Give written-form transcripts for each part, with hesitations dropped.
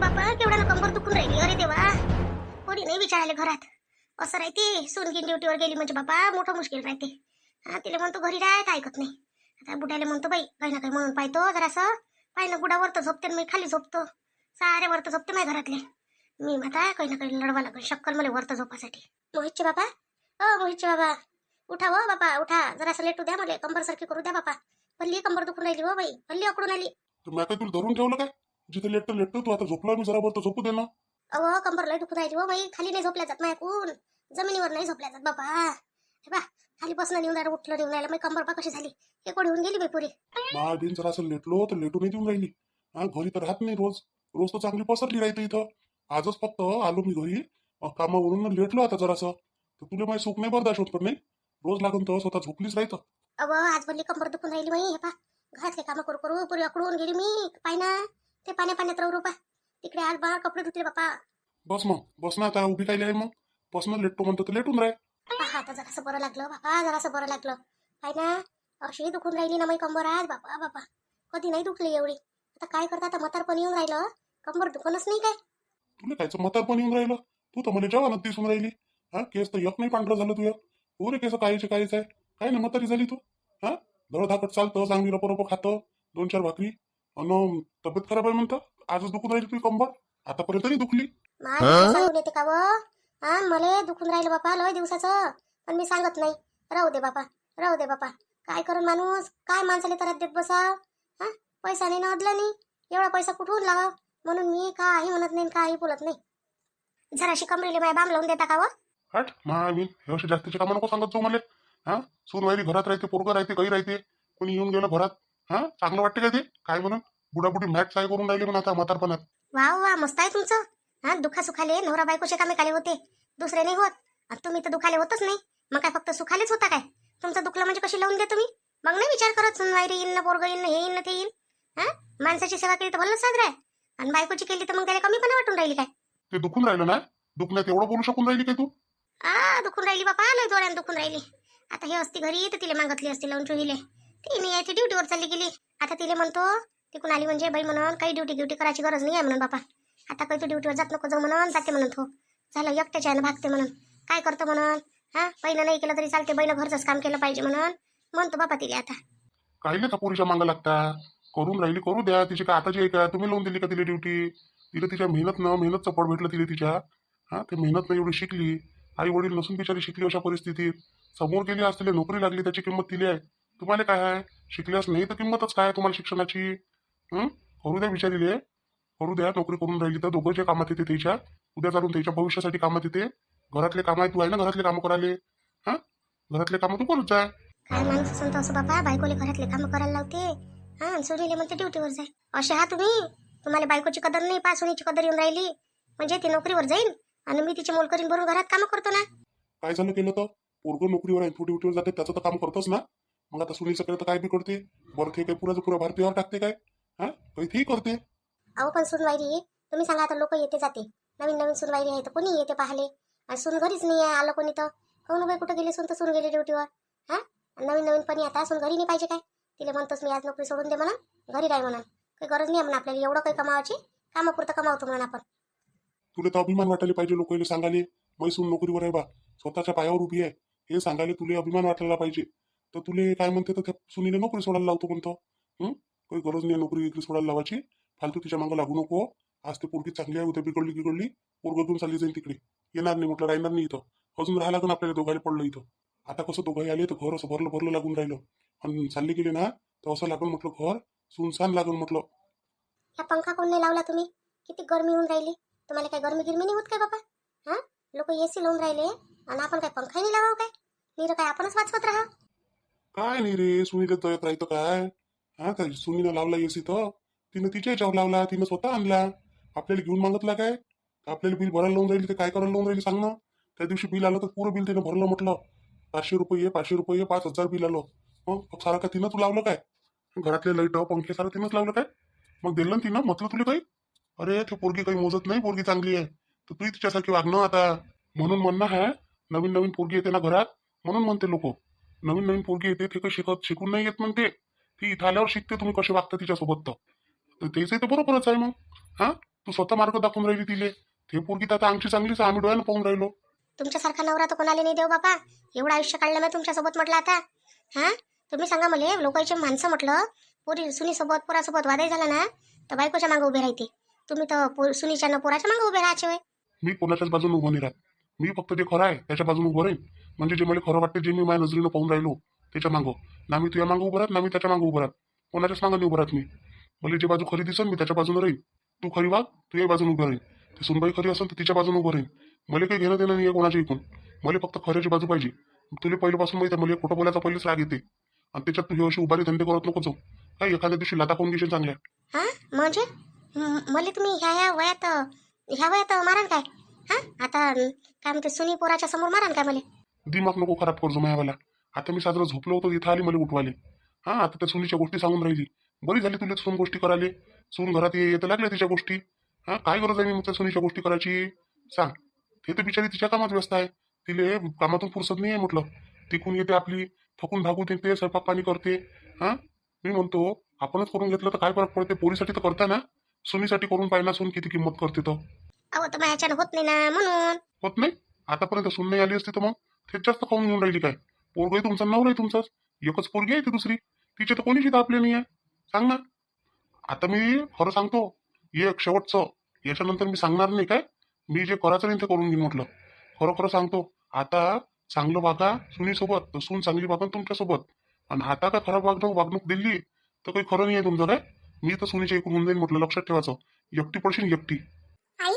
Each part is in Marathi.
बापा केवढ्यानं कंबर दुखून राहिली. अरे देवा, कोणी नाही विचारायला घरात. असं राहते सूनगिन ड्युटीवर गेली म्हणजे बापा मोठं मुश्किल राहते. हा, तिला म्हणतो घरी राहत ऐकत नाही. आता बुड्याला म्हणतो बाई काही ना काही म्हणून पाहतो जरासं. पाय ना बुडा वरतं झोपते आणि मी खाली झोपतो. सारे वरतं झोपते माझ्या घरातले. मी आता काही ना काही लढवा लागेल शक्कल मला वरतं झोपासाठी. मोहितचे बाबा, मोहितचे बाबा, उठा हो बापा उठा. जरासं लेटू द्या मला, कंबर सारखी करू द्या बापा. पल्ली कंबर दुखून राहिली हो बाई, पल्ली अकडून आली. तर मी काय तुला धरून ठेवलं काय? जिथे लेटतो तू आता झोपला मी जरा बरं झोपू दे ना. अहो कंबर लय दुखून राहिली हो बाई. खाली नाही झोपल्या जात माझ्याकून, जमिनीवर नाही झोपल्या जात बाबा. हे बा खाली बसणं नेऊन राहिलं, उठलं नेऊन राहिलं. मग कंबर बा कशी झाली, हे कोणी होऊन गेली बाई पुरी. मा बिन जरा असं लेटलो तर लेटू नाही देऊन राहिली. हा, घरी तर राहत नाही रोज. रोज तर चांगली पसरली राहते इथं. आजच फक्त आलो मी घरी कामावरून लेटलो आता जरासं. तर तुला माझी सुख नाही बरदाश्त होत पण नाही. रोज लागून तर स्वतः झोपलीच राहतं. अहो आज बोलली कंबर दुखून राहिली बाई. हे पा घरातले कामं करू करू पुरी अकडून गेली मी. पाय ना ते पाण्यात राहू पा. तिकडे आज बा कपडे धुतले बापा. बस ना आता उभी काय आहे मग. बस ना लेटतो म्हणतो तर लेटून राह. पहा आता जरासं बरं लागलं बापा, जरासं बरं लागलं. पाय ना अशी दुखून राहिली ना माझी कंबर आज बापा बापा. कधी नाही दुखली एवढी. आता काय करता, आता म्हातारपण येऊन राहिलं, कंबर दुखणच नाही काय. तुला कायचं म्हातारपण येऊन राहिलं. तू तर मला जेवणात दिसून राहिली. हा, केस तर एक नाही पांढरं झालं तुझ्या. पुरे केस काहीच आहे. काय ना म्हातारी झाली तू. हा, धडधाकट चालतं, चांगली रपरप खातं, 2-4 भाकरी. अन तब्येत खराब आहे म्हणतं. आजच दुखून राहिली तुझी कंबर. आतापर्यंत नाही दुखली. माझं सांगून येते का व? हा, मला दुखून राहिलं बापा लय दिवसाचं, पण मी सांगत नाही. राहू दे बापा, राहू दे बापा. काय करून माणूस, काय माणसाला त्रास देत बसा. हा, पैसा नाही नदला नाही, एवढा पैसा कुठून लावा. म्हणून मी काही म्हणत नाही, काही बोलत नाही. जराशी कमरेले माझ्या बाम लावून देता का व? हट मी हे असे जास्तीचे कामं नको सांगत जाऊ मला. हा, सूनवायरी घरात राहते, पोरगं राहते, काही राहते. कोणी येऊन गेलं घरात. हा, चांगलं वाटते का ते? काय म्हणून बुडाबुडी मॅच काय करून राहिली म्हणून आता म्हातारपणात. वा वा मस्त आहे तुमचं. हा, दुखासुखाले नवरा बायकोचे कामे काले होते, दुसरे नाही होत. आता तुम्ही तर दुखाले होतच नाही. मग काय फक्त सुखालेच होता काय? तुमचं दुखलं म्हणजे कशी लावून द्या तुम्ही. मग नाही विचार करत सुनवायरी येईन ना, पोरगं येईन ना, हे येईन ना, ते येईन. हा, माणसाची सेवा केली तर भलं साजरा आहे. आणि बायकोची केली तर मग त्याला कमी पण वाटून राहिली काय? ते दुखून राहिलं ना. दुखण्यात एवढं बोलू शकून राहिली काय तू? दुखून राहिली बापा, लय जोरानं दुखून राहिली. आता हे असती घरी तर तिला मागतली असती लावून चुहीले. ती नाही आहे, ती ड्युटीवर चालली गेली. आता तिला म्हणतो तिकून आली म्हणजे बाई म्हणून काही ड्युटी करायची गरज नाही आहे म्हणून बापा. आता काही तू ड्युटीवर जात नको जाऊ म्हणून, जाते म्हणून तो. झालं एकट्याच्या आहे भागते म्हणून. काय करतो म्हणून. हा, पहिलं नाही केलं तरी चालते, बहिणं घरचंच काम केलं पाहिजे म्हणून म्हणतो बापा तिला. आता काही नाही का पोरीच्या मागं लागता. करून राहिली करू द्या. तिची काय आताची आहे का? तुम्ही लावून दिली का तिला ड्युटी? तिला तिच्या मेहनतचं फळ भेटलं तिला तिच्या. हा, ते मेहनतनं एवढी शिकली. आई वडील नसून बिचारी शिकली अशा परिस्थितीत. समोर गेली असलेली नोकरी लागली, त्याची किंमत तिली आहे. तुम्हाला काय आहे? शिकल्यास नाही तर किंमतच काय तुम्हाला शिक्षणाची. करू द्या बिचारीले. करू द्या. नोकरी करून राहिली तर दोघंच्या कामात येते त्याच्या. उद्या चालून त्याच्या भविष्यासाठी कामात येते. घरातले काम आहे, तू आहे ना घरातले कामं करायले. हा, घरातले कामं तू करूच जाय. काय माणूस असून तर असं बापा, बायकोले घरातले काम करायला लावते. हा, सोनीले म्हणते ड्युटीवर जाय. अशा हा तुम्ही. तुम्हाला बायकोची कदर नाही, पा सोनीची कदर येऊन राहिली. म्हणजे ती नोकरीवर जाईल आणि मी तिची मोल करीन भरून घरात काम करतो ना. काय झालं केलं तर? पोरगं नोकरीवर आहे, तू ड्युटीवर जाते, त्याचं तर काम करतोस ना. मग आता सुनील तर काय बिघडते? बरं ते काय पुरा भारतीयावर टाकते काय? हा, काही करते. अहो पण सुनवायरी, तुम्ही सांगा आता लोक येते जाते. नवीन सुनवायरी आहे तर कोणी येते पाहिले. आणि सून घरीच नाही आहे, आलं कोणी तर कहून बाई कुठं गेली सून तर सून गेली ड्युटीवर. हा, नवीन पण आता सून घरी नाही पाहिजे काय? तिला म्हणतोस मी आज नोकरी सोडून दे म्हणून, घरी राही म्हणून. काही गरज नाही म्हणून आपल्याला एवढं काही कमावायची. कामापुरतं कमावतो म्हणून आपण. तुला तर अभिमान वाटायला पाहिजे लोकांना सांगाले. मैसून नोकरीवर आहे बा, स्वतःच्या पायावर उभी आहे, हे सांगायला तुला अभिमान वाटायला पाहिजे. तर तुले काय म्हणते तर त्या सुनीले नोकरी सोडायला लावतो म्हणतो. काही गरज नाही नोकरी सोडायला लावायची. फालतू तिच्या मागं लागू नको. आज ते पोरगी चांगली आहे, उद्या बिघडली पोरगं घेऊन चालली जाईल तिकडे. येणार नाही म्हटलं, राहणार नाही इथं. अजून राहायला लागून आपल्याला दोघांना पडलं इथं. आता कसं दोघांही आले तर घर असं भरलं लागून राहिलं. आणि चालले गेले ना तर असं लागून म्हटलं घर सुनसान लागून म्हटलं. हा पंखा कोण नाही लावला तुम्ही? किती गरमी होऊन राहिली. तुम्हाला काय गरमी गिरमी नाही होत काय बाबा? हा, लोक एसी लावून राहिले आणि आपण काय पंखा नाही लावावं काय? नीर काय आपणच वाचवत राहा. काय नाही रे, सुनीला दयत राहतं काय? हा, काय सुनीनं लावला एसी तर तिनं तिच्या याच्यावर लावला, तिनं स्वतः आणला. आपल्याला घेऊन मागतला काय? आपल्याला बिल भरायला लावून राहिली तर काय करायला लावून राहिली सांग ना. त्या दिवशी बिल आलं तर पुरं बिल तिनं भरलं म्हटलं. 500 रुपये 5,000 बिल आलं. मग सारं का तिनं तू लावलं काय? घरातले लाईट पंखे सारं तिनंच लावलं काय? मग दिलं ना तिनं, म्हटलं तुला काही? अरे ते पोरगी काही मोजत नाही, पोरगी चांगली आहे तर तू तिच्यासारखी वागणं आता. म्हणून म्हणणं आहे, नवीन पोरगी येते ना घरात, म्हणून म्हणते लोक नवीन पोरगी येते ते काही शिकून नाही येत म्हणते. ती इथं आल्यावर शिकते तुम्ही कसे वागता तिच्यासोबत. तर तेच तर बरोबरच आहे मग. हा, तू स्वतः मार्ग दाखवून राहिली तिले. ते पोरगी तर आता आमची चांगलीच आहे, आम्ही डोळ्यानं पाहून राहिलो. तुमच्यासारखा नवरा तर कोणाला नाही देऊ बाबा. एवढं आयुष्य काढलं मी तुमच्यासोबत म्हटलं आता. हा, तुम्ही सांगा मला, लोकांचे माणसं म्हटलं पोरी सुनीसोबत पोरासोबत वादाई झाला ना तर बायकोच्या मागे उभे राहते. तुम्ही तर सुनीच्या न पोराच्या मागे उभे राहायचे होय. मी कोणाच्याच बाजूने उभं नाही राहत. मी फक्त जे खरं आहे त्याच्या बाजूने उभं राहीन. म्हणजे जे मला खरं वाटते, जे मी माझ्या नजरेनं पाहून राहिलो त्याच्या मागं. ना मी तुझ्या मागं उभं राहत, ना मी त्याच्या मागं उभं राहत. कोणाच्याच मागं नाही उभं राहत मी. मला जी बाजू खरी दिसेल मी त्याच्या बाजूने राहीन. तू खरी वाग, तुझ्या बाजूने उभं राहीन. ती सुनबाई खरी असेल तर तिच्या बाजूने उभं राहीन. मला काही घेणं देणं नाही आहे कोणाच्या इकून. मला फक्त खऱ्याची बाजू पाहिजे. तुला पहिल्यापासून माहिती आहे मला खोटं बोलायचा पहिलेच राग येते. आणि त्याच्यात तू हे अशी उभारी धंदे करत नको जाऊ. काय एखाद्या दिवशी लाता पाहून घेशील चांगल्या. हा म्हणजे मला तुम्ही ह्या वयात माराल काय? हा, आता काय म्हणते, सुनी पोराच्या समोर माराल काय मला? दिमाग नको खराब करजो मायावाला. आता मी साजरं झोपलो होतो, इथं आली मला उठवाले. हा, आता त्या सुनीच्या गोष्टी सांगून राहिली. बरी झाली तुला सून गोष्टी करायला. सून घरात येतं लागल्या तिच्या गोष्टी. हा, काय गरज आहे मी त्या सुनीच्या गोष्टी करायची? सांग. ते तर बिचारी तिच्या कामात व्यस्त आहे. तिले कामातून फुरसत नाही आहे म्हटलं. तिकून येते आपली, थकून भागून येते, स्वयंपाक पाणी करते. हा, मी म्हणतो आपणच करून घेतलं तर काय फरक पडते? पोरीसाठी तर करता ना. सुनीसाठी करून पाहिना, सून किती किंमत करते तर. अहो तर माझ्याच्यानं होत नाही ना म्हणून. होत नाही. आतापर्यंत सून नाही आली असती तर मग तेच जास्त खाऊन घेऊन राहिली काय? पोरगही तुमचा, नवराही तुमचाच. एकच पोरगी आहे ती दुसरी. तिचे तर कोणीच इथं आपले नाही आहे. सांग ना. आता मी खरं सांगतो, एक शेवटचं, याच्यानंतर मी सांगणार नाही काय. मी जे करायचं नाही ते करून घेईन म्हटलं. खरं खरं सांगतो. आता चांगलं वागा सुनीसोबत तर सून चांगली वागा तुमच्यासोबत. आणि आता काय खराब वागणूक दिली तर काही खरं नाही आहे तुमचं काय. मी तर सुनीच्या इकडून होऊन जाईन म्हटलं. लक्षात ठेवायचं. एकटी पडशील एकटी. आई,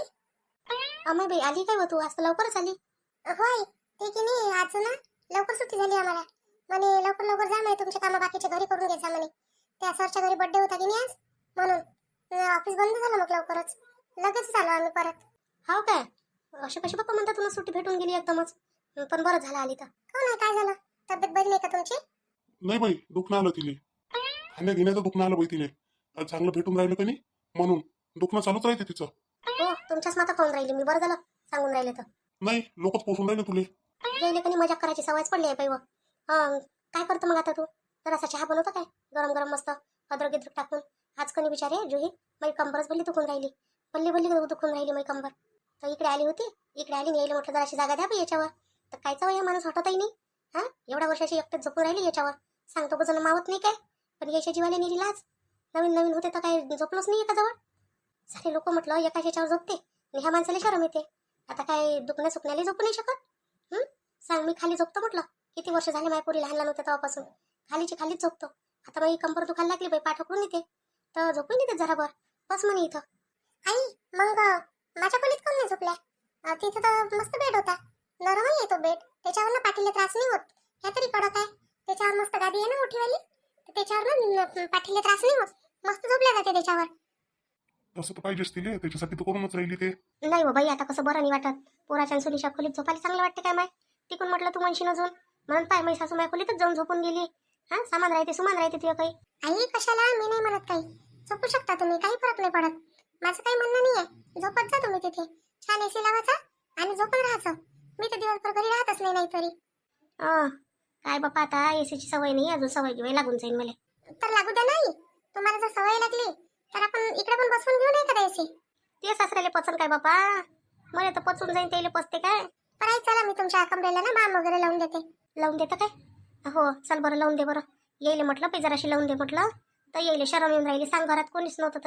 अमय बाई आली काय हो तू? आज तर लवकरच आली. होय, ते की नाही, आज ना लवकर सुट्टी झाली आम्हाला. म्हणे लवकर लवकर जा, म्हणे तुमचे कामं बाकीचे घरी करून घ्यायचा म्हणे. त्या सरच्या घरी बर्थडे होता की नाही आज, म्हणून ऑफिस बंद झालं. मग लवकरच लगेच आलो आम्ही परत. हो काय? असे कसे पप्पा म्हणतात तुला सुट्टी भेटून गेली एकदमच. पण बरं झालं आली तर. हो नाही, काय झालं? तब्येत बरी नाही का तुमची? नाही बाई, दुखणं आलं तिले. खाण्या घेण्याचं दुखणं आलं बाई तिले. चांगलं भेटून राहिलं का नाही म्हणून दुखणं चालूच राहते तिचं. हो, तुमच्याच माता खाऊन राहिली मी. बरं झालं सांगून राहिले तर. नाही, लोकच पोसून राहिले तुले. गेले का नाही, मजाक करायची सवयच पडली आहे बाई. काय करतो मग आता तू? जरासा चहा बनवतो काय गरम गरम मस्त अद्रक गिद्रक टाकून? आज कणी बिचारे जुही माझी कंबरच भल्ली दुखून राहिली. भल्ली भल्ली दुखून राहिली माझी कंबर. तर इकडे आली होती, इकडे आली नाही, म्हटलं जराशी जागा द्या बाई याच्यावर. तर कायचा वय माणूस हटतही नाही. हा, एवढ्या वर्षाची एकटेच झोपून राहिली याच्यावर. सांगतो जण मावत नाही काय. पण याच्या जीवाला नेली लाज. नवीन नवीन होते तर काय झोपलोच नाही एका जवळ. सारे लोक म्हटलं एका याच्यावर झोपते आणि ह्या माणसाला शरम येते. आता काय दुखण्या सुकण्याला झोपू नाही शकत? सांग, मी खाली झोपतो म्हटलं. किती वर्ष झाले माझ्या पोरी लहान लहान होत्या तेव्हापासून खालीच झोपतो. आता माझी कंबर दुखायला लागली बाई, पाठ उकरून येते तर झोपून येते जराभर. बस म्हणे इथं. आई, मग माझ्या खोलीत कोण नाही झोपल्या? तिथं तर मस्त बेड होता, नरमही येतो बेड. त्याच्यावर ना पाठीला त्रास नाही होत. ह्या तरी कडक आहे. त्याच्यावर मस्त गादी आहे ना मोठीवाली, तर त्याच्यावर ना पाठीला त्रास नाही होत. मस्त झोपल्या जाते त्याच्यावर. तसं तर पाहिजेच तिले, त्याच्यासाठी तर करूनच राहिली ते. नाही हो बाई, आता कसं बरं नाही वाटत. पोराच्या सुनीच्या खोलीत झोपायला चांगलं वाटते काय माय? तिकून म्हटलं तू म्हणशील अजून. म्हणून पाय माझी सासू माझ्या खोलीतच जाऊन झोपून गेली. हा, सामान राहते सुमान राहते तुझं काही. आई कशाला? मी नाही म्हणत काही. झोपू शकता तुम्ही, काही फरक नाही पडत. माझं काही म्हणणं नाही आहे. झोपत जा तुम्ही तिथे. छान एसी लावायचा आणि झोपत राहायचं. मी तर दिवसभर घरी राहतच नाही नाहीतरी. काय बापा, आता एसीची सवय नाही अजून. सवय घेऊन लागून जाईल मला. तर लागू द्या नाही. तुम्हाला जर सवय लागली तर आपण इकडे पण बसवून घेऊ नये का एसी? ते सासऱ्याला पचन काय बापा? मला तर पचून जाईन, त्याला पचते काय? पण आई चला, मी तुमच्या कमरेला ना बाम वगैरे लावून देते. लावून देतं काय? हो चल बरं, लावून दे बरं. येईल म्हटलं पे जराशी लावून दे म्हटलं तर येईल. शरम येऊन राहिली. सांग, घरात कोणीच नव्हतं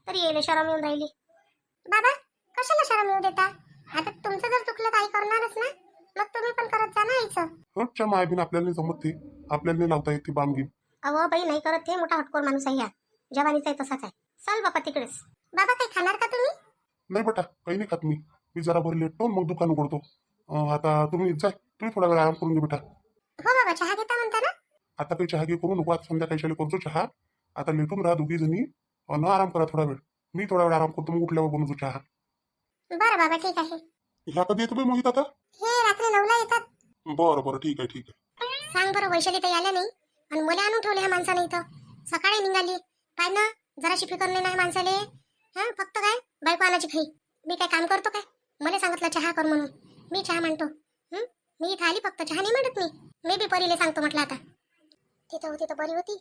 तरी येईल शरम येऊन राहिली. बाबा कशाला शरम येऊ देता? आता तुमचं जर चुकलं तर आई करणारच ना. मग तुम्ही पण करत जा ना आईचं. रोजच्या मायबीन आपल्याला नाही जमत ते. आपल्याला नाही लावता येत ती बामगी. अहो बाई, नाही करत ते. मोठा हटकोर माणूस आहे. ह्या जवानीचा आहे तसाच आहे. चल बापा तिकडेच. बाबा काही खाणार का तुम्ही? नाही बेटा, काही नाही खात मी. मी जरा बरं लेटतो मग दुकान उघडतो. आता तुम्ही जा, तुम्ही थोडा वेळ आराम करून घे बेटा. हो बाबा, चहा घेता म्हणता ना? आता काही चहा घे करू नको. आता संध्याकाळी करतो चहा. आता लेटून राहा दोघी जणी न आराम करा थोडा वेळ. मी थोडा वेळ आराम करतो, मग उठल्यावर बनवतो चहा. बरं बाबा, ठीक आहे. ह्या कधी येतो बाई मोहित आता? हे रात्री 9ला येतात. बरं बरं, ठीक आहे ठीक आहे. सांग बरं, वैशाली ताई आल्या नाही आणि मला आणून ठेवले ह्या माणसाने इथं. सकाळी निघाली काय ना, जराशी फिकर नाही माणसाले. हा, फक्त काय बायको आणायची घाई. मी काय काम करतो काय? मला सांगितलं चहा कर म्हणून, मी चहा म्हणतो. मी इथं आली फक्त, चहा नाही म्हणत मी बी परीले सांगतो म्हटलं. आता तिथं होती तर बरी होती.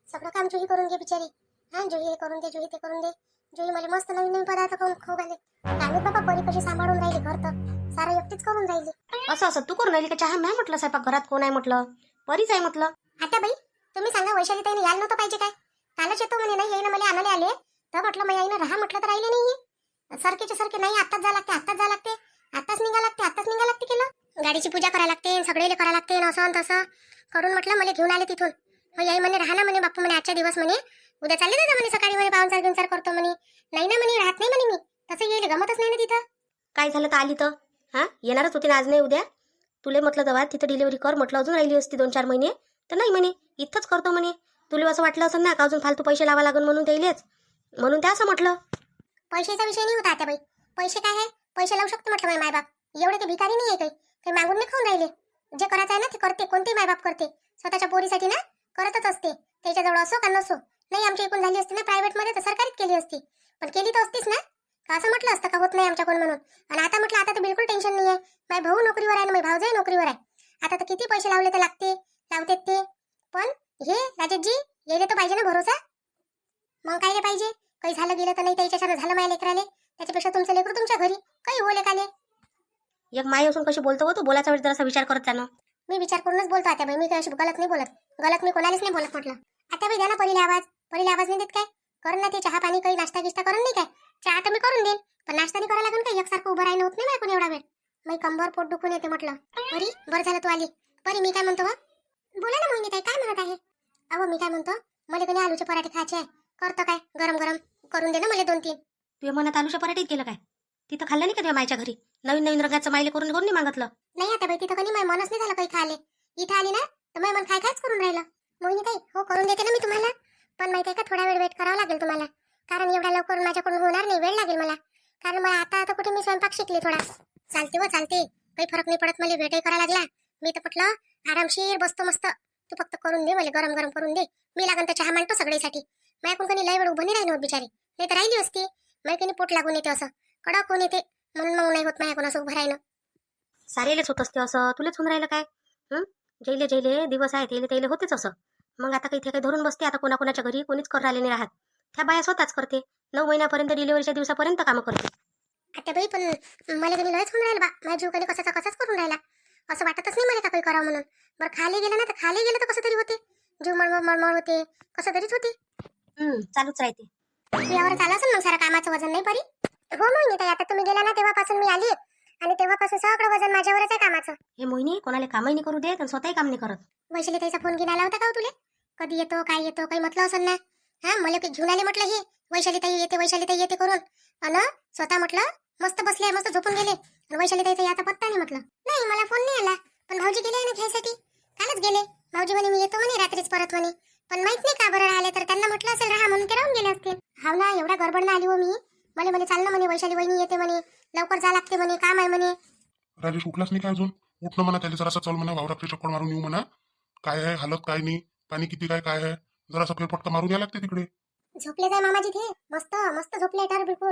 सगळं काम जुही करून घे बिचारी. हा, जुही हे करून दे, जुही ते करून दे. जे मला मस्त नवीन नवीन पदार्थ खाऊन खाऊ घाले. काय बाबा परी कशी सांभाळून राहिली घर तर सारं एकटीच करून राहिली. असं असं तू करून राहिली का चहा? नाही म्हटलं स्वयंपाक घरात कोण आहे म्हटलं, परीच आहे म्हटलं. आता बाई तुम्ही सांगा वैशाली ताईने यायला नव्हतं पाहिजे काय? कालच येतो म्हणे नाही येईन मला आणायला आले तर म्हटलं मग आईनं राहा म्हटलं तर राहिले नाही. सारखेचे सारखे नाही आत्ताच जा लागते आत्ताच जा लागते आत्ताच निघा लागते आत्ताच निघा लागते केलं. गाडीची पूजा करायला लागते सगळे करायला लागते असं आणि तसं करून म्हटलं मला घेऊन आले तिथून. मग आई म्हणे राहा ना म्हणे बापू म्हणे आजच्या दिवस म्हणे उद्या चालले जाता म्हणे सकाळी म्हणे पाहुणचार घेऊन करतो म्हणे. नाही ना म्हणे राहत नाही म्हणे मी तसं येईल गमतच नाही ना तिथं. काय झालं तर आली तर हा येणारच होती ना आज नाही उद्या. तुले म्हटलं जवा तिथं डिलिव्हरी कर म्हटलं, अजून राहिली असती 2-4 महिने तर नाही म्हणे इथंच करतो म्हणे. तुला असं वाटलं असं ना का अजून फालतू पैसे लावा लागन म्हणून द्यायलेच म्हणून त्या असं म्हटलं. पैशाचा विषय नाही होता आता बाई. पैसे काय आहे पैसे लावू शकतो म्हटलं माय बाप एवढे ते भिकारी नाही आहे काही मागून नाही खाऊन राहिले. जे करायचं आहे ना ते करते कोणतेही मायबाप करते स्वतःच्या पोरीसाठी ना करतच असते. त्याच्याजवळ असो का नसो. नाही आमची एकूण झाली असती ना प्रायव्हेटमध्ये तर सरकारीत केली असती पण केली तर असतीच ना. का असं म्हटलं असतं का होत नाही आमच्याकडून म्हणून. आणि आता म्हटलं आता तर बिलकुल टेन्शन नाही आहे. माझा भाऊ नोकरीवर आहे ना माझा भाऊजाही नोकरीवर आहे. आता तर किती पैसे लावले तर लावतेत ते पण हे राजेशजी येले तर पाहिजे ना भरोसा. मग काय रे पाहिजे काही झालं गेलं तर नाही त्याच्यानं झालं माझ्या लेकराले त्याच्यापेक्षा तुमचं लेकरू तुमच्या घरी काही हो लेकाले. एक माई असून कशी बोलतो तू बोलायचा वेळेस जरासा विचार करत जाणं. मी विचार करूनच बोलतो आता बाई. मी काय अशी गलत नाही बोलत. गलत मी कोणालाच नाही बोलत म्हटलं. आता बाई द्या ना परीला आवाज नाही देत काय? करून ना ते चहा पाणी काही नाश्ता गिष्टा करून नाही काय? चहा तर मी करून देईन पण नाश्ता नाही करायला लागेल काय? एकसारखं उभं राहिलं होत नाही माझ्याकडून एवढा वेळ. मी कंबर पोट दुखून येते म्हटलं. परी बरं झालं तू आली. परी मी काय म्हणतो बोला ना मोहिनी ताई काय म्हणत आहे? अहो मी काय म्हणतो मला कोणी आलूचे पराठे खायचे आहे करतो काय गरम गरम करून दे ना मला 2-3. तुझ्या मनात आलूच्या पराठीत केलं काय? तिथं खाल्लं नाही का तुझ्या मायच्या घरी? नवीन नवीन रंगाचं मायले करून कोण नाही मागितलं? नाही आता बाई तिथं कोणी माझं मनच नाही झालं काही खाले. इथं आली ना तर माझं मन खायच करून राहिलं. मोहिनी ताई हो करून देते ना मी तुम्हाला पण माहिती आहे का थोडा वेळ वेट करावा लागेल तुम्हाला कारण एवढ्या लवकर माझ्याकडून होणार नाही. वेळ लागेल मला कारण मला आता कुठे मी स्वयंपाक शिकले थोडा. चालते काही फरक नाही पडत. मला वेटही करायला लागला. मी तर म्हटलं आरामशीर बसतो मस्त. तू फक्त करून दे मला गरम गरम करून दे. मी लागन तर चहा मांडतो सगळ्यासाठी. माझ्याकडून कोणी लय वेळ उभं नाही राहिली होत बिचारी. नाही तर राहिली असती. माझ्या कोणी पोट लागून येते असं कडक होऊन येते म्हणून मग नाही होत माझ्याकडून असं उभं राहिलं. सारेलेच होत असते असं तुलेच होऊन राहिलं काय? जैले दिवस आहे त्याले होतेच असं. मग आता काही ते काही धरून बसते आता कोणाकोणाच्या घरी कोणीच कर राहिले नाही राहत. त्या बाया स्वतःच करते 9 महिन्यापर्यंत डिलिव्हरीच्या दिवसापर्यंत कामं करते. आता बाई पण मला कधी लयच होऊन राहिलं बा. माझ्या जीव कधी कसाच करून राहिला. असं वाटतच नाही मला का काही करावं म्हणून. बरं खाली गेलं ना तर खाली गेलं तर कसं तरी होते. जीव मळमळ होते कसं तरीच होते. चालूच राहते. यावर चालू असेल मग सारा कामाचं वजन नाही परी. हो मोहिनी ताई आता तुम्ही गेला ना तेव्हापासून मी आली आणि तेव्हापासून सगळं वजन माझ्यावरच आहे कामाचं. हे मोहिनी कोणाला कामही नाही करू देत आणि स्वतःही काम नाही करत. वैशाली ताईचा फोन घेऊन आला होता का हो तुले? कधी येतो काय येतो काही म्हटलं असेल ना. हा मला काही घेऊन आले म्हटलं हे वैशाली ताई येते करून अन स्वतः म्हटलं मस्त बसले मस्त झोपून गेले. वैशाली ताईचा याचा पत्ता नाही म्हटलं. नाही मला फोन नाही आला पण भाऊजी गेले ना घ्यायसाठी. कालच गेले. भाऊजी म्हणे मी येतो म्हणे रात्रीच परत म्हणे पण माहित नाही का बरं आले तर त्यांना म्हटलं असेल राहा म्हणून ते राहून गेले असतील. हाव ना एवढ्या गडबड आली हो मी. म्हणे चाल ना म्हणे वैशाली वहिनी येते म्हणे लवकर जा लागते म्हणे काम आहे म्हणे. राजेश उठलाच नाही काय अजून? उठणं म्हणा त्याला जरासा चल म्हणा वावराकडे चक्कर मारून येऊ म्हणा. काय आहे हालत काय नाही पाणी किती काय काय आहे जरासा फेरफटका मारून या लागते तिकडे. झोपले जाय मामाजी ते मस्त मस्त झोपले तर बिलकुल.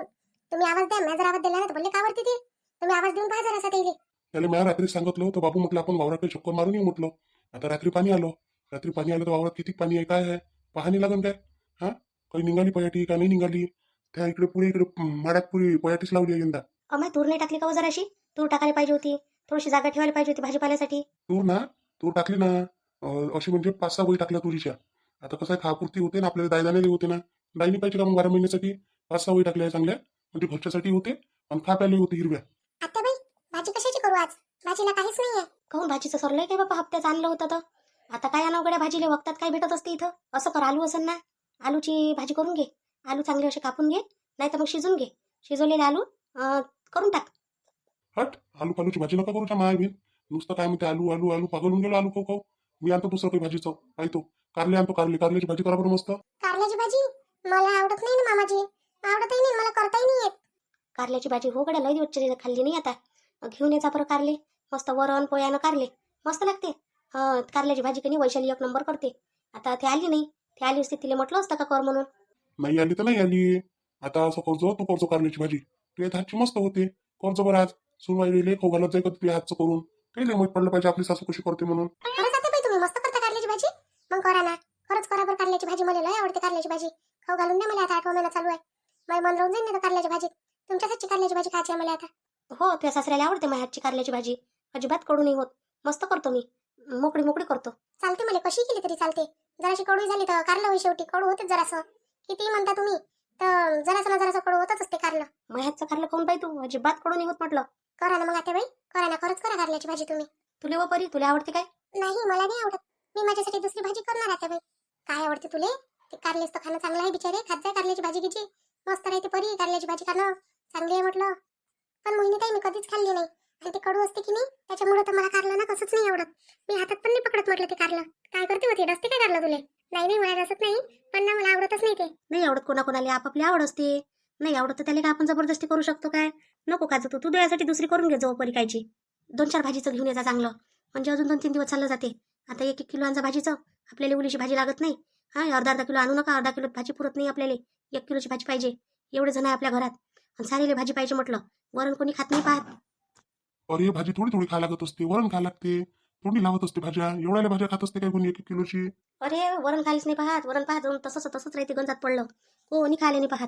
तुम्ही आवाज द्या मी जर आवाज दिला ना तर बोलले का वरती ते तुम्ही आवाज देऊन पहा जरासा त्याला. त्याला मी रात्री सांगितलं तर बाबू म्हटलं आपण वावराकडे चक्कर मारून येऊ म्हटलं. आता रात्री पाणी आलं तर वावरात किती पाणी आहे काय आहे पाहणी लागन काय? हा काही निघाली पयाटी का नाही निघाली? त्या इकडे पुढे इकडे माड्यात पुरी पयाटीच लावली आहे यंदा. अमाय तूर नाही टाकली का हो जराशी? तूर टाकायला पाहिजे होती. थोडीशी जागा ठेवायला पाहिजे होती भाजीपाल्यासाठी. तूर टाकली ना अशी म्हणजे 5-6 बळी टाकल्या तुरीच्या. आता कसं आहे खापुरती होते ना आपल्याला दायदाने होते ना. दाईनी पाहिजे का मग 12 महिन्यासाठी 5-6 बळी टाकल्या चांगल्या म्हणजे घरच्यासाठी होते आणि खाप्याला होते हिरव्या. आता बाई भाजी कशाची करू आज? भाजीला काहीच नाहीये. कहून भाजीचं सरलंय काय बाबा? हप्त्याच आणलं होतं तर आता काय अनवगड्या भाजीले वक्तात काय भेटत असते इथं. असं कर आलू असेल ना आलूची भाजी करून घे. आलू चांगले असे कापून घे नाही तर मग शिजून घे. शिजवलेले आलू करून टाक. हट आलू पालूची भाजी नका करूच्या माय बी. नुसतं काय म्हणते आलू आलू आलू पागलून गेलो आलू खाऊ खाऊ. मी आणतो दुसरं काही भाजीचं पाहतो. कारले आणतो कारल्याची भाजी करा बरं मस्त. कारल्याची भाजी मला आवडत नाही ना मामाजी. आवडतही नाही मला करताही नाही येत. कारल्याची भाजी हो गड्या लय दिवस खाल्ली नाही आता. घेऊन यायचा बरं कारले मस्त वरण पोळ्यानं कारले मस्त लागते. कारल्याची भाजी कधी वैशाली 1 नंबर करते. आता ते आली नाही. ते आली असते तिला म्हटलं असतं का कर म्हणून. नाही आली तर नाही आली. आता असं करजो तू करजो कारल्याची भाजी तुझ्या हातची मस्त होते. करजो बरं आज सुनवाईले खाऊ घालत जाय का तुझ्या हातचं करून. काही नाही माहित पडलं पाहिजे आपली सासू कशी करते म्हणून. खरंच आता बाई तुम्ही मस्त करता कारल्याची भाजी. मग करा ना खरंच करा बरं कारल्याची भाजी. मला लय आवडते कारल्याची भाजी. खाऊ घालून द्या मला आता 8वा महिना चालू आहे. माझी मन राहून जाईल ना कारल्याच्या भाजीत. तुमच्यासाठी कारल्याची भाजी खायची आहे मला आता. हो तुझ्या सासऱ्याला आवडते माझ्या हातची कारल्याची भाजी. अजिबात कडू नाही होत. मस्त करतो मी. मोकळी मोकळी करतो. चालते मला, कशी केली तरी चालते. जराशी कडू झाली तर कारलं होई, शेवटी कडू होतेच जरासं. किती म्हणता तुम्ही तर जरासं ना जरासं कडू होतच असते कारलं. माझ्या हातचं कारलं खाऊन पाहिजे तू. अजिबात कडू नाही होत म्हटलं. करा ना मग आता बाई, करा ना, खरंच करा कारल्याची भाजी तुम्ही. तुला व परी तुला आवडते काय? नाही मला नाही आवडत. मी माझ्यासाठी दुसरी भाजी करणार आता बाई. काय आवडते तुले? ते कारलेच तर खाणं चांगलं आहे बिचारे. खात जाय कारल्याची भाजी घ्यायची. मस्त राहते परी कारल्याची भाजी खाणं. चांगली आहे म्हटलं. पण मोहिनी ताई मी कधीच खाल्ली नाही. आणि ते कडू असते की नाही त्याच्यामुळे तर मला कारलं ना कसंच नाही आवडत. मी हातात पण नाही पकडत म्हटलं ते कारलं. काय करते होती, डसते काय कारलं तुले? नाही नाही मला डसत नाही, पण ना मला आवडतच नाही ते. नाही आवडत कोणाकोणाला आपापली आवड असते. नाही आवडत तर त्याला काय आपण जबरदस्ती करू शकतो काय? नको खाजो तू. तू यासाठी दुसरी करून घे जो परी खायची. 2-4 भाजीचं घेऊन यायचा चांगलं. म्हणजे अजून 2-3 दिवस चाललं जाते. आता 1-1 किलो आणजा भाजीचं. आपल्याला उलीची भाजी लागत नाही. हा अर्धा किलो आणू नका. अर्धा किलो भाजी पुरत नाही आपल्याला. 1 किलोची भाजी पाहिजे. एवढे जण आहे आपल्या घरात. आणि सारेले भाजी पाहिजे म्हटलं. वरण कोणी खात नाही पाहत. अरे भाजी थोडी थोडी खायला लागत असते, वरण खायला लागते. थोडी लावत असते भाज्या. एवढ्याला भाज्या खात असते काय कोणी 1-1 किलोची? अरे वरण खालीच नाही पाहत. वरण पाहत जाऊन तसंच राहते गंजात पडलं. कोणी खायला नाही पाहत.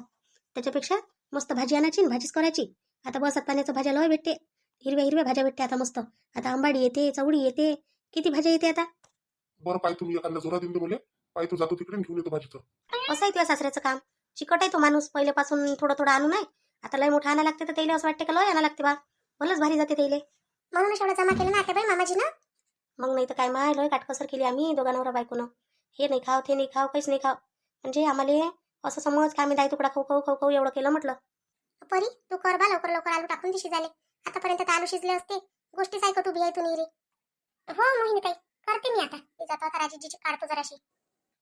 त्याच्यापेक्षा मस्त भाजी आणायची आणि भाजीच करायची. आता बस पाण्याचं भाज्या लय भेटते. हिरव्या हिरव्या भाज्या भेटते आता मस्त. आता आंबाडी येते, चवडी येते, किती भाज्या येते आता. बरं पाय तुम्ही एखादा जोरा देऊन मला. पाय तू जातो तिकडे घेऊन येतो भाजीचं. असं आहे तुझ्या सासऱ्याचं काम. चिकट आहे तो माणूस. पहिल्यापासून थोडं थोडं आणू नाही. आता लय मोठं आणा लागते तर त्याला असं वाटते का लय आणा लागते बा. भलंच भारी जाते त्याला. म्हणून एवढं जमा केलं ना आता बाई मामाजी ना. मग नाही तर काय माय लय काटकसर केली आम्ही दोघा नवरा बायकोनं. हे नाही खाव, ते नाही खाव, काहीच नाही खाव. म्हणजे आम्हाला असं समज की आम्ही दाई तुकडा खाऊ खाऊ खाऊ खाऊ एवढं केलं म्हटलं. परी तू कर बा लवकर लवकर. आलू टाकून दिशी झाले. आतापर्यंत तर आलू शिजले असते. गोष्टीच ऐकत उभी आहे तू नीरी. हो मोहिनी ताई करते मी आता. मी जातो आता राजीजीची काढतो जराशी.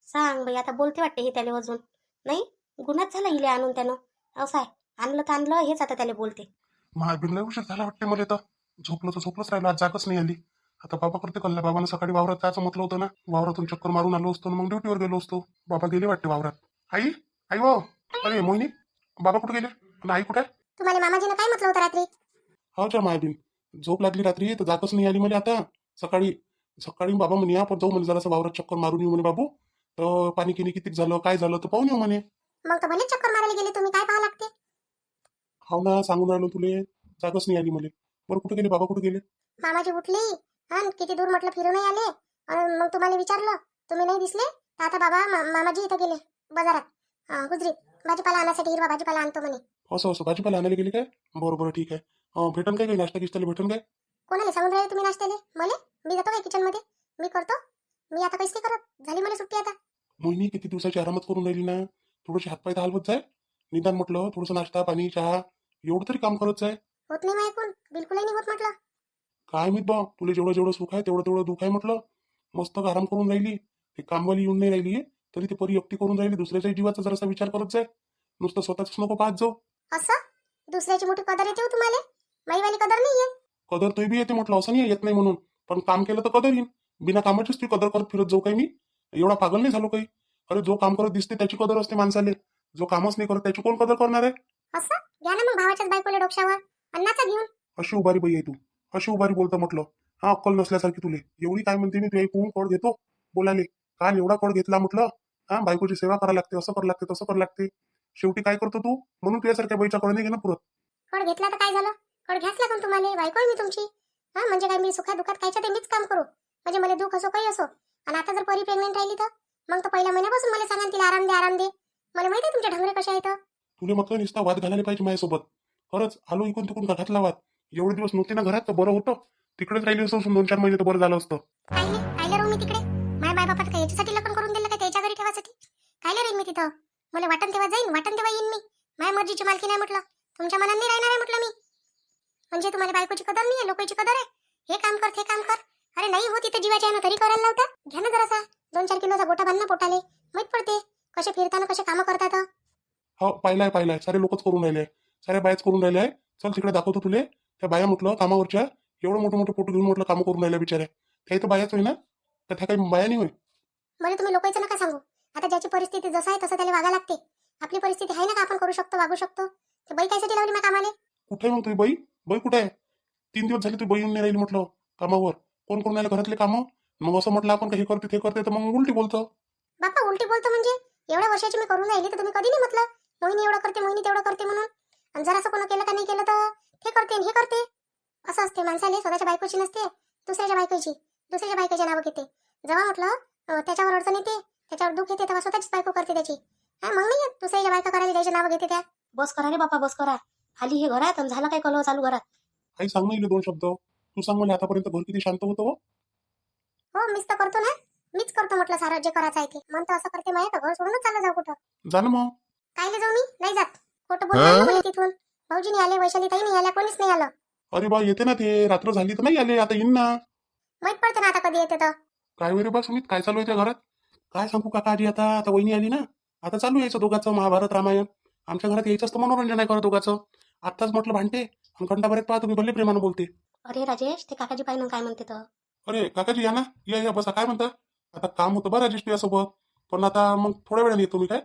सांग बाई आता बोलते वाटते हे त्याला अजून. नाही गुन्हाच झाला हिले आणून त्यानं. असं आहे आणलं तर आणलं हेच आता त्याला बोलते. महाबीर लय उशीर झाला वाटते मला तर. झोपलंच राहिलो. आज जागच नाही आली. आता बाबा करते कल्ला. बाबानं सकाळी वावरात जायचं म्हटलं होतं ना. वावरातून चक्कर मारून आलो असतो मग ड्युटीवर गेलो असतो. बाबा गेले वाटते वावरात. आई आई हो. अरे मोहिनी बाबा कुठे गेले आणि आई कुठे? तुम्हाला मामाजीनं काय म्हटलं होतं रात्री? हो च्या मायबीन झोप लागली रात्री तर जागच नाही आली मला. आता सकाळी बाबा म्हणे आपण जाऊ म्हणे जरासं वावरात चक्कर मारून येऊ म्हणे बाबू. तर पाणी किनी किती झालं काय झालं तर पाहून येऊ म्हणे. मग तर भले चक्कर मारायला गेले तुम्ही. काय पाहावं लागते? हो ना सांगून राहिलो तुले. जागच नाही आली मला. बरं कुठे गेले बाबा कुठे गेले? मामाजी उठली आणि किती दूर म्हटलं फिरून आले. आणि मग तुम्हाला विचारलं तुम्ही नाही दिसले तर आता बाबा मामाजी इथं गेले बाजारात गुजरीत. भाजीपाला आणण्यासाठी हिरवा भाजीपाला आणतो म्हणे. असं भाजीपाला आणायला गेले काय? बरं ठीक आहे. भेटन काय काही नाश्ता किस्ताला भेटन काय? कोणाला सांगून राहिले तुम्ही नाश्त्याले? मला मी जातो काय किचन मध्ये. मी करतो. मी आता काहीच नाही करत. झाली मला सुट्टी आता. मोहिनी किती दिवसाची आरामच करून राहिली ना. थोडीशी हातपाय तर हलवत जाय. निदान म्हटलं थोडंसं नाश्ता पाणी चहा एवढं तरी काम करत जाय. होत नाही ऐकून बिलकुलही नाही होत म्हटलं. काय माहित बा तुला जेवढं सुख आहे तेवढं दुःख आहे म्हटलं. मस्त आराम करून राहिली. ते कामवाली येऊन नाही राहिली तरी ते परी एकटी करून राहिली. दुसऱ्याच्या जीवाचा जरासा विचार करत जाय. नुसतं स्वतःच नको पाहत जाऊ. असं दुसऱ्याची मोठी कदर येते हो तुम्हाला. माईवाली कदर नाहीये. कदर तो बी येते म्हटलं. असं नाही येत नाही म्हणून. पण काम केलं तर कदर येईन. बिना कामाचीच ती कदर करत फिरत जाऊ काय मी? एवढा पागल नाही झालो काही. अरे जो काम करत दिसते त्याची कदर असते माणसाले. जो कामच नाही करत त्याची कोण कदर करणार आहे? असं घ्या ना मग भावाच्याच बायकोला डोक्यावर अन्नाचा घेऊन. अशी उभारी बाई आहे तू. अशी उभारी बोलतं म्हटलं. हा अक्कल नसल्यासारखी तुले. एवढी काय म्हणते मी तू ऐकून कळ घेतो बोलाले. काल एवढा कळ घेतला म्हटलं. हा बायकोची सेवा करायला लागते. असं करायला लागते तसं करायला लागते. शेवटी काय करतो तू? म्हणून तुझ्यासारख्या बाईच्या कळ नाही घेणं पुरत. कड घेतला तर काय झालं? कड घ्याच लागून तुम्हाला. बायको आहे मी तुमची. हा म्हणजे काय मी सुखात दुखात कायच्या ते मीच काम करू. म्हणजे मला दुःख असो काही असो. आणि आता जर परी प्रेग्नेंट राहिली तर मग तर पहिल्या महिन्यापासून मला सांगा तिला आराम दे. मला माहिती आहे तुमच्या ढंगरे कशा आहेत. तुला म्हटलं नुसता वाद घालायला पाहिजे माझ्यासोबत. खरंच आलो इकून तिकून का घातला वाद. एवढे दिवस नव्हते ना घरात तर बरं होतं. तिकडेच राहिली असं 2-4 महिने तर बरं झालं असतं. कायले राहू मी तिकडे? माझ्या बाय बापात काय याच्यासाठी लग्न करून दिलं काय त्याच्या घरी ठेवासाठी? कायले राहीन मी तिथं? मला वाटण तेव्हा जाईन वाटण तेव्हा येईन मी. माझ्या मर्जीची मालकी नाही म्हटलं. तुमच्या मनात नाही राहणार आहे म्हटलं मी. म्हणजे तुम्हाला बायकोची कदर नाही आहे लोकांची कदर आहे. हे काम कर ते काम कर. अरे नाही हो तिथे जीवाच्या आहे ना तरी करायला लावता. घ्या ना जरासा 2-4 किलोचा गोटा बांधणं पोटाले. माहित पडते कसे फिरताना कसे कामं करतात. हो पाहिलाय सारे लोकच करून राहिले. साऱ्या बायाच करून राहिले. चल तिकडे दाखवतो तुले. त्या बाया म्हटलं कामावरच्या एवढं मोठं फोटो घेऊन म्हटलं कामं करून राहिल्या बिचाऱ्या. त्या तर बायाच होय ना. तर त्या काही बाया नाही होय. बरं तुम्ही लोकांचं नका सांगू. आता ज्याची परिस्थिती जसं आहे तसं त्याला वागा लागते. आपली परिस्थिती आहे ना का आपण करू शकतो वागू शकतो. ते बाई कायसाठी लावली माझ्या कामाले? कुठे मग तुझी बाई कुठे आहे? 3 दिवस झाले तू बाई येऊन नाही राहिली म्हटलं कामावर. कोण करून राहिले घरातले कामं? मग असं म्हटलं आपण काही करते ते करते तर मग उलटी बोलतो. बापा उलटी बोलतो म्हणजे एवढ्या वर्षाची मी करून राहिली तर तुम्ही कधी नाही म्हटलं मोहिनी एवढं करते, मोहिनी तेवढं करते म्हणून. आणि जरासं कोण केलं का नाही केलं तर ते करते आणि हे करते. असं असते माणसाले, स्वतःच्या बायकोची नसते, दुसऱ्याच्या बायकोची नावं घेते. जेव्हा म्हटलं त्याच्यावर अडचण येते, त्याच्यावर दुःख येते, तेव्हा स्वतःचीच बायको करते त्याची. हा, मग नाही येत दुसऱ्याच्या बायका करायला त्याचे नावं घेते त्या. बस करा रे बापा, बस करा. खाली हे घरात आणि झालं काय कलह चालू घरात. काही सांग ना इले 2 शब्द. तू सांग मला आतापर्यंत घर किती शांत होतं हो? हो, मीच तर करतो ना. मीच करतो म्हटलं सारं जे करायचं आहे ते. म्हणतो असं करते माहिती घर सोडूनच चाललं जाऊ कुठं. जा ना मग. कायले जाऊ मी? नाही जात. खोटं बोलतो म्हणे तिथून. भाऊजी नाही आले, वैशाली ताई नाही आल्या, कोणीच नाही आलं. अरे बा येते ना ते, रात्र झाली तर नाही आले, आता येईन ना. माहित पडते ना आता कधी येते तर. काय वय रे बा सुमित, काय चालू आहे त्या घरात? काय सांगू काका आजी, आता वहिनी आली ना, आता चालू यायचं दोघांचं महाभारत रामायण. आमच्या घरात यायचंच तर मनोरंजन आहे करत दोघांचं. आत्ताच म्हटलं भांडते आणि घंटाभरात पहा तुम्ही भले प्रेमानं बोलते. अरे राजेश, ते काकाजी पाहिलं काय म्हणते तर. अरे काकाजी या ना, या बसा. काय म्हणता? आता काम होतं बरं राजेश तुझ्यासोबत, पण आता मग थोड्या वेळाने येतो मी. काय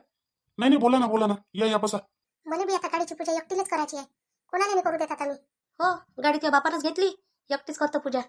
नाही बोला ना या बसा. मला बी आता गाडीची पूजा एकटीलाच करायची आहे. कोणाला नाही करू देत आता मी. हो, गाडी तुझ्या बापानंच घेतली, एकटीच करतो पूजा.